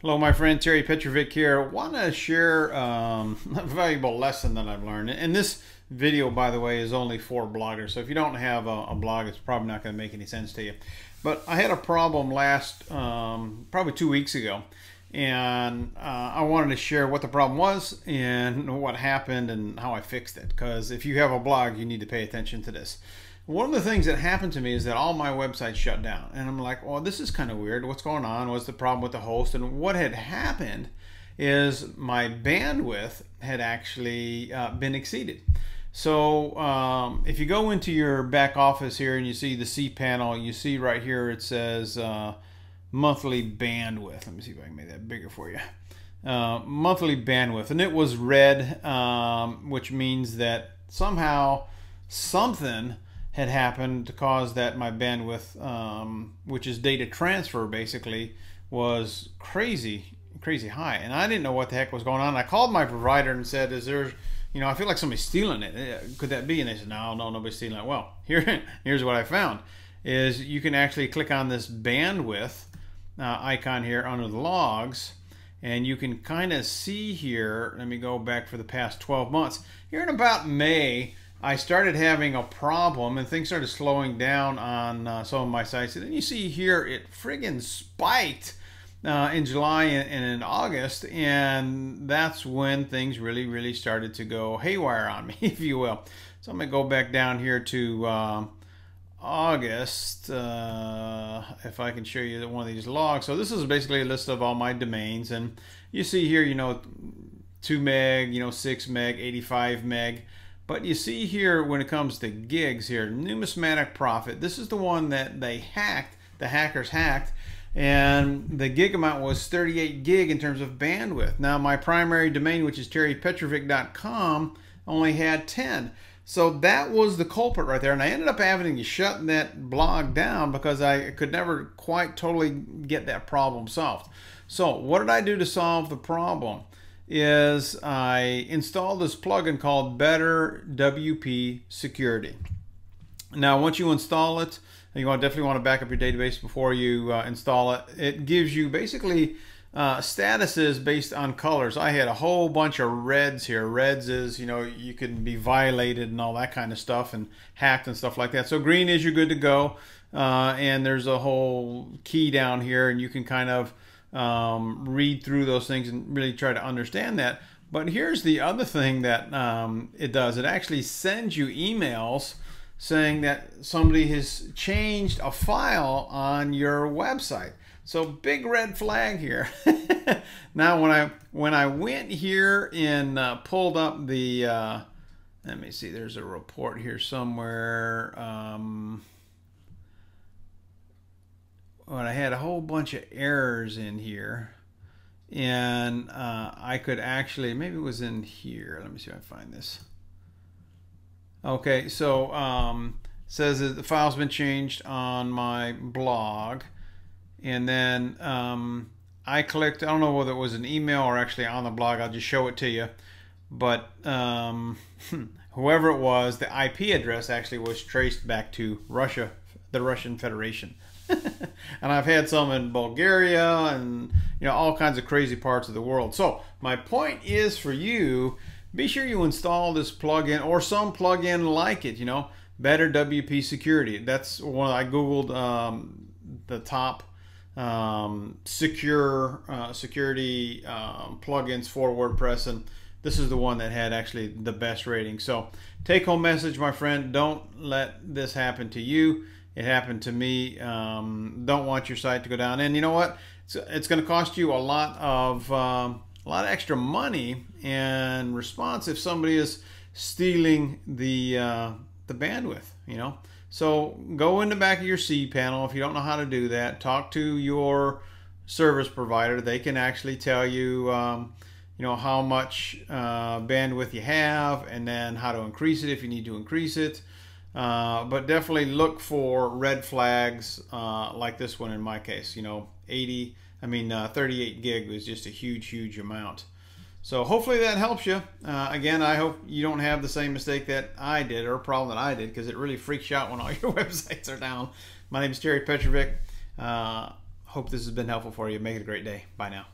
Hello, my friend Terry Petrovic here. I want to share a valuable lesson that I've learned. And this video, by the way, is only for bloggers. So if you don't have a blog, it's probably not going to make any sense to you. But I had a problem last, probably 2 weeks ago. And I wanted to share what the problem was and what happened and how I fixed it. Because if you have a blog, you need to pay attention to this. One of the things that happened to me is that all my websites shut down. And I'm like, well, this is kind of weird. What's going on? What's the problem with the host? And what had happened is my bandwidth had actually been exceeded. So if you go into your back office here and you see the cPanel, you see right here it says monthly bandwidth. Let me see if I can make that bigger for you. Monthly bandwidth. And it was red, which means that somehow something had happened to cause that my bandwidth, which is data transfer basically, was crazy high. And I didn't know what the heck was going on. I called my provider and said, is there, I feel like somebody's stealing it. Could that be? And they said, no, nobody's stealing it. Well, here's what I found is you can actually click on this bandwidth icon here under the logs, and you can kind of see here, let me go back for the past 12 months. Here in about May, I started having a problem and things started slowing down on some of my sites. And then you see here it friggin' spiked in July and in August, and that's when things really started to go haywire on me, if you will. So I'm gonna go back down here to August, if I can show you one of these logs. So this is basically a list of all my domains, and you see here, 2 meg, 6 meg, 85 meg. But you see here when it comes to gigs here, Numismatic Profit, this is the one that they hacked, the hackers hacked, and the gig amount was 38 gig in terms of bandwidth. Now my primary domain, which is terrypetrovic.com, only had 10. So that was the culprit right there, and I ended up having to shut that blog down because I could never quite totally get that problem solved. So what did I do to solve the problem? Is I installed this plugin called Better WP Security. Now once you install it, you definitely want to back up your database before you install it. It gives you basically statuses based on colors. I had a whole bunch of reds here. Reds is, you can be violated and all that kind of stuff and hacked and stuff like that. So green is you're good to go, and there's a whole key down here, and you can kind of read through those things and really try to understand that. But here's the other thing that it does. It actually sends you emails saying that somebody has changed a file on your website. So big red flag here. Now when I went here and pulled up the let me see, there's a report here somewhere. When I had a whole bunch of errors in here, and I could actually, maybe it was in here. Let me see if I find this. Okay, so says that the file's been changed on my blog, and then I clicked, I don't know whether it was an email or actually on the blog, I'll just show it to you, but whoever it was, the IP address actually was traced back to Russia, the Russian Federation. And I've had some in Bulgaria and all kinds of crazy parts of the world. So my point is for you, be sure you install this plugin or some plugin like it, Better WP Security. That's one I googled the top security plugins for WordPress, and this is the one that had actually the best rating. So take home message, my friend, don't let this happen to you. It happened to me. Don't want your site to go down. And you know what? It's going to cost you a lot of extra money and response if somebody is stealing the bandwidth. So go in the back of your cPanel if you don't know how to do that. Talk to your service provider. They can actually tell you how much bandwidth you have, and then how to increase it if you need to increase it. But definitely look for red flags like this one in my case. 38 gig was just a huge amount. So hopefully that helps you. Again, I hope you don't have the same mistake that I did, or a problem that I did, because it really freaks you out when all your websites are down. My name is Terry Petrovic. Hope this has been helpful for you. Make it a great day. Bye now.